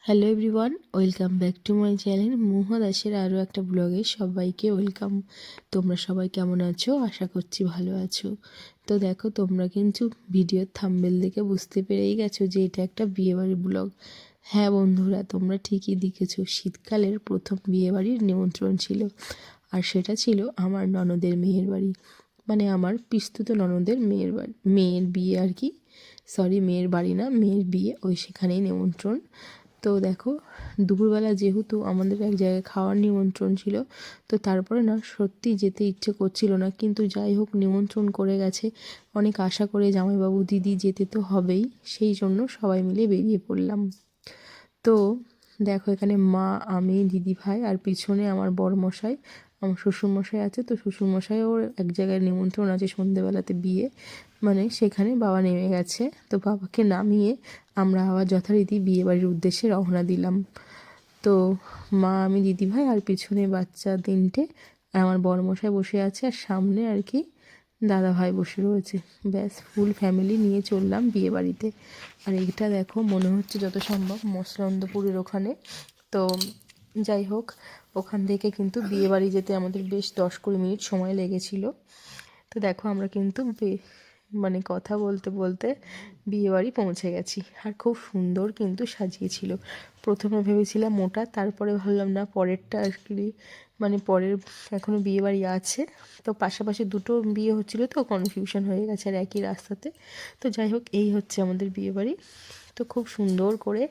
Hello everyone, welcome back to my channel মুহা দাসের আরও একটা ব্লগে সবাইকে ওয়েলকাম। তোমরা সবাই কেমন আছো? আশা করছি ভালো আছো। তো দেখো, তোমরা কিন্তু ভিডিওর থাম্বনেল দেখে বুঝতে পেরেই গেছো যে এটা একটা বিয়েবাড়ির ব্লগ। হ্যাঁ বন্ধুরা, তোমরা ঠিকই দেখেছো, শীতকালের প্রথম বিয়েবাড়ির নিমন্ত্রণ ছিল। আর সেটা ছিল আমার ননদের মেয়ের বাড়ি, মানে আমার পিস্তুত ননদের মেয়ের বাড়ি, মেয়ের বিয়ে আর কি। সরি, মেয়ের বাড়ি না, মেয়ের বিয়ে, ওই সেখানেই নিমন্ত্রণ। তো দেখো, দুপুরবেলা যেহেতু আমাদের এক জায়গায় খাওয়ার নিমন্ত্রণ ছিল, তো তারপরে না সত্যি যেতে ইচ্ছে করছিল না, কিন্তু যাই হোক নিমন্ত্রণ করে গেছে, অনেক আশা করে জামাইবাবু দিদি, যেতে তো হবেই, সেই জন্য সবাই মিলে বেরিয়ে পড়লাম। তো দেখো, এখানে মা, আমি, দিদি ভাই আর পিছনে আমার বড়মশাই, আমার শ্বশুরমশাই আছে। তো শ্বশুরমশাইও এক জায়গায় নিমন্ত্রণ আছে সন্ধেবেলাতে, বিয়ে, মানে সেখানে বাবা নেমে গেছে। তো বাবাকে নামিয়ে আমরা আবার যথারীতি বিয়েবাড়ির উদ্দেশ্যে রওনা দিলাম। তো মা, আমি, দিদিভাই আর পিছনে বাচ্চা তিনটে, আর আমার বড়মশাই বসে আছে, আর সামনে আর কি দাদা ভাই বসে রয়েছে। ব্যাস, ফুল ফ্যামিলি নিয়ে চললাম বিয়েবাড়িতে। আর এইটা দেখো, মনে হচ্ছে যত সম্ভব মসলন্দপুরের ওখানে। তো যাই হোক, ওখান থেকে কিন্তু বিয়েবাড়ি যেতে আমাদের বেশ 10-20 মিনিট সময় লেগেছিল। তো দেখো, আমরা কিন্তু মানে কথা বলতে বলতে বিয়েবাড়ি পৌঁছে গেছি। আর খুব সুন্দর কিন্তু সাজিয়েছিল। প্রথমে ভেবেছিলাম ওটা, তারপরে ভাবলাম না, পরেরটা আর কি, মানে পরের এখনও বিয়েবাড়ি আছে। তো পাশাপাশি দুটো বিয়ে হচ্ছিলো, তো কনফিউশন হয়ে গেছে আর একই রাস্তাতে। তো যাই হোক, এই হচ্ছে আমাদের বিয়েবাড়ি। তো খুব সুন্দর করে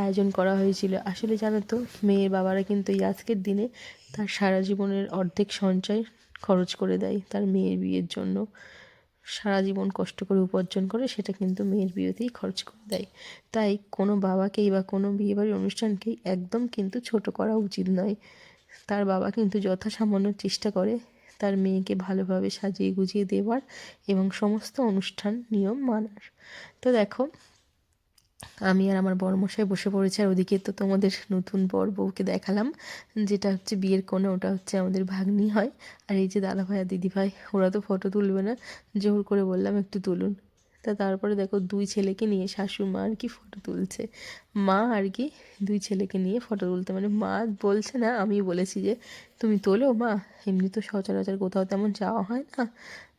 আয়োজন করা হয়েছিল। আসলে জানো তো, মেয়ের বাবারা কিন্তু এই আজকের দিনে তার সারা জীবনের অর্ধেক সঞ্চয় খরচ করে দেয় তার মেয়ের বিয়ের জন্য। সারা জীবন কষ্ট করে উপার্জন করে, সেটা কিন্তু মেয়ের বিয়েতেই খরচ করে দেয়। তাই কোনো বাবাকেই বা কোনো বিয়েবাড়ির অনুষ্ঠানকেই একদম কিন্তু ছোট করা উচিত নয়। তার বাবা কিন্তু যথাসামান্য চেষ্টা করে তার মেয়েকে ভালোভাবে সাজিয়ে গুজিয়ে দেওয়ার এবং সমস্ত অনুষ্ঠান নিয়ম মানার। তো দেখো, আমি আর আমার বড়মশাই বসে পড়েছি, আর ওদিকে তো তোমাদের নতুন বর বউকে দেখালাম, যেটা হচ্ছে বিয়ের কোণে, ওটা হচ্ছে আমাদের ভাগ্নি হয়। আর এই যে দাদা ভাই আর দিদি ভাই, ওরা তো ফটো তুলবে না, জোর করে বললাম একটু তুলুন। তারপরে দেখো, দুই ছেলেকে নিয়ে শাশুড়ি মা আর কি ফটো তুলছে। মা আর কি দুই ছেলেকে নিয়ে ফটো তুলতে, মানে মা বলছে না, আমি বলেছি যে তুমি তোলো মা, এমনি তো সচরাচর কোথাও তেমন যাওয়া হয় না,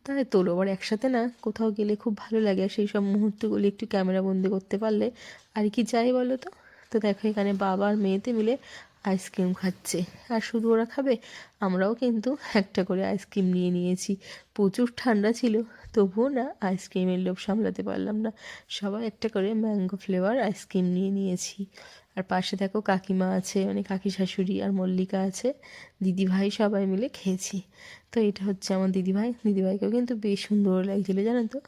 তাই তোলো। আবার একসাথে না কোথাও গেলে খুব ভালো লাগে, আর সেই সব মুহূর্তগুলি একটু ক্যামেরা বন্দি করতে পারলে আর কি চাই বলো তো। তো দেখো, এখানে বাবা আর মেয়েতে মিলে আইসক্রিম খাচ্ছে। আর শুধু ওরা খাবে, আমরাও কিন্তু একটা করে আইসক্রিম নিয়ে নিয়েছি। প্রচুর ঠান্ডা ছিল, তবুও না আইসক্রিমের লোভ সামলাতে পারলাম না, সবাই একটা করে ম্যাঙ্গো ফ্লেভার আইসক্রিম নিয়ে নিয়েছি। আর পাশে দেখো কাকিমা আছে, মানে কাকি শাশুড়ি আর মল্লিকা আছে, দিদিভাই, সবাই মিলে খেয়েছি। তো এটা হচ্ছে আমার দিদিভাই, দিদিভাইকেও কিন্তু বেশ সুন্দর লাগছিলো জানো তো।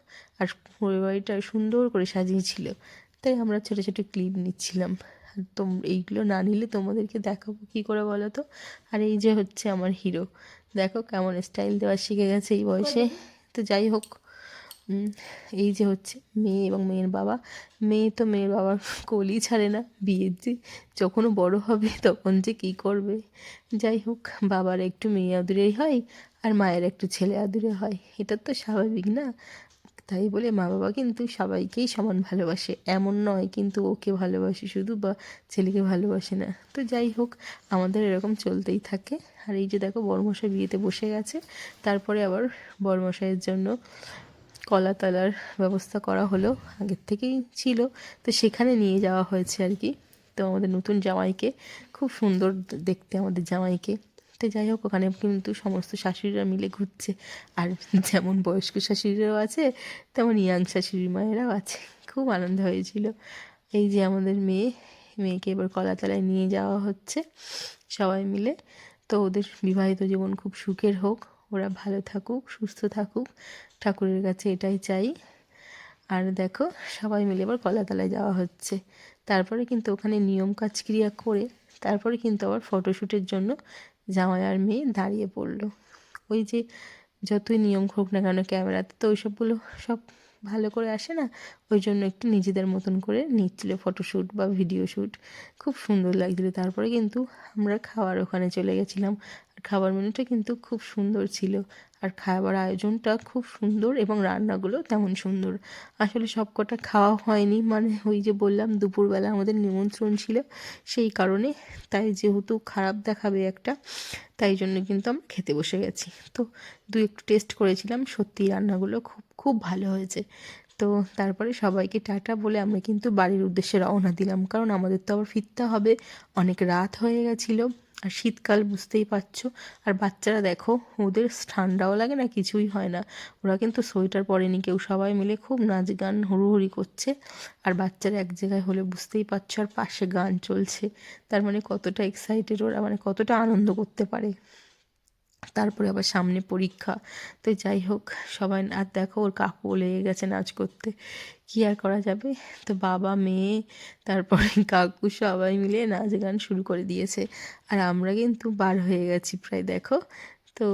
আর পুরো বাড়িটা সুন্দর করে সাজিয়েছিল, তাই আমরা ছোটো ছোটো ক্লিপ নিচ্ছিলাম। তো এইগুলো না নিলে তোমাদেরকে দেখাবো কী করে বলো তো। আর এই যে হচ্ছে আমার হিরো, দেখো কেমন স্টাইল দেওয়া শিখে গেছে এই বয়সে। তো যাই হোক, এই যে হচ্ছে মেয়ে এবং মেয়ের বাবা। মেয়ে তো মেয়ের বাবার কোলই ছাড়ে না, বিয়ের যে যখনও বড় হবে তখন যে কী করবে। যাই হোক, বাবার একটু মেয়ে আদুরেই হয়, আর মায়ের একটু ছেলে আদুরে হয়, এটা তো স্বাভাবিক না। তাই বলে মা বাবা কিন্তু সবাইকেই সমান ভালোবাসে এমন নয়, কিন্তু ওকে ভালোবাসে শুধু, বা ছেলেকে ভালোবাসে না। তো যাই হোক, আমাদের এরকম চলতেই থাকে। আর এই যে দেখো, বড়মশাই বিয়েতে বসে গেছে। তারপরে আবার বড়মশাইয়ের জন্য কলা তলার ব্যবস্থা করা হলো, আগের থেকেই ছিল, তো সেখানে নিয়ে যাওয়া হয়েছে আর কি। তো আমাদের নতুন জামাইকে, খুব সুন্দর দেখতে আমাদের জামাইকে। তো যাই হোক, ওখানে কিন্তু সমস্ত শাশুড়িরা মিলে ঘুরছে। আর যেমন বয়স্ক শাশুড়িরাও আছে, তেমন ইয়াং শাশুড়ি মায়েরাও আছে। খুব আনন্দ হয়েছিল। এই যে আমাদের মেয়েকে এবার কলাতলায় নিয়ে যাওয়া হচ্ছে সবাই মিলে। তো ওদের বিবাহিত জীবন খুব সুখের হোক, ওরা ভালো থাকুক, সুস্থ থাকুক, ঠাকুরের কাছে এটাই চাই। আর দেখো, সবাই মিলে এবার কলাতলায় যাওয়া হচ্ছে। তারপরে কিন্তু ওখানে নিয়ম কাজ ক্রিয়া করে তারপরে কিন্তু আবার ফটোশ্যুটের জন্য জামাই আর মেয়ে দাঁড়িয়ে পড়লো। ওই যে যতই নিয়ম হোক না কেন, ক্যামেরাতে তো ওইসবগুলো সব ভালো করে আসে না, ওই জন্য একটু নিজেদের মতন করে নিচ্ছিলো ফটোশ্যুট বা ভিডিও শ্যুট। খুব সুন্দর লাগছিলো। তারপরে কিন্তু আমরা খাওয়ার ওখানে চলে গেছিলাম, আর খাবার মেনুটা কিন্তু খুব সুন্দর ছিল। আর খাবার আয়োজনটা খুব সুন্দর এবং রান্নাগুলো তেমন সুন্দর। আসলে সব কটা খাওয়া হয়নি, মানে ওই যে বললাম দুপুরবেলা আমাদের নিমন্ত্রণ ছিল সেই কারণে, তাই যেহেতু খারাপ দেখাবে একটা, তাই জন্য কিন্তু আমরা খেতে বসে গেছি। তো একটু টেস্ট করেছিলাম, সত্যি রান্নাগুলো খুব খুব ভালো হয়েছে। তো তারপরে সবাইকে টাটা বলে আমরা কিন্তু বাড়ির উদ্দেশ্যে রওনা দিলাম, কারণ আমাদের তো আবার ফিরতে হবে, অনেক রাত হয়ে গেছিলো। আর শীতকাল বুঝতেই পারছো। আর বাচ্চারা দেখো, ওদের ঠান্ডাও লাগে না, কিছুই হয় না, ওরা কিন্তু সোয়েটার পরেনি কেউ, সবাই মিলে খুব নাচ গান হুড়োহুড়ি করছে। আর বাচ্চারা এক জায়গায় হলে বুঝতেই পারছো, আর পাশে গান চলছে, তার মানে কতটা এক্সাইটেড ওরা, মানে কতটা আনন্দ করতে পারে। তারপরে আবার সামনে পরীক্ষা, তো যাই হোক সবাই, আর দেখো ওর কাকুও লেগে গেছে নাচ করতে, কী আর করা যাবে। তো বাবা মেয়ে তারপরে কাকু সবাই মিলে নাচ গান শুরু করে দিয়েছে। আর আমরা কিন্তু বার হয়ে গেছি প্রায়, দেখো। তো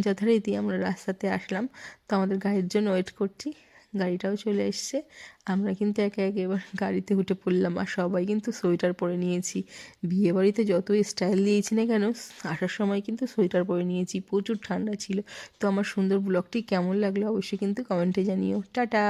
যথারীতি আমরা রাস্তাতে আসলাম, তো আমাদের গাড়ির জন্য ওয়েট করছি, গাড়িটাও চলে এসছে। আমরা কিন্তু একে একে এবার গাড়িতে উঠে পড়লাম, আর সবাই কিন্তু সোয়েটার পরে নিয়েছি। বিয়েবাড়িতে যতই স্টাইল দিয়েছি না কেন, আসার সময় কিন্তু সোয়েটার পরে নিয়েছি, প্রচুর ঠান্ডা ছিল। তো আমার সুন্দর ব্লগটি কেমন লাগলো অবশ্যই কিন্তু কমেন্টে জানিও। টাটা।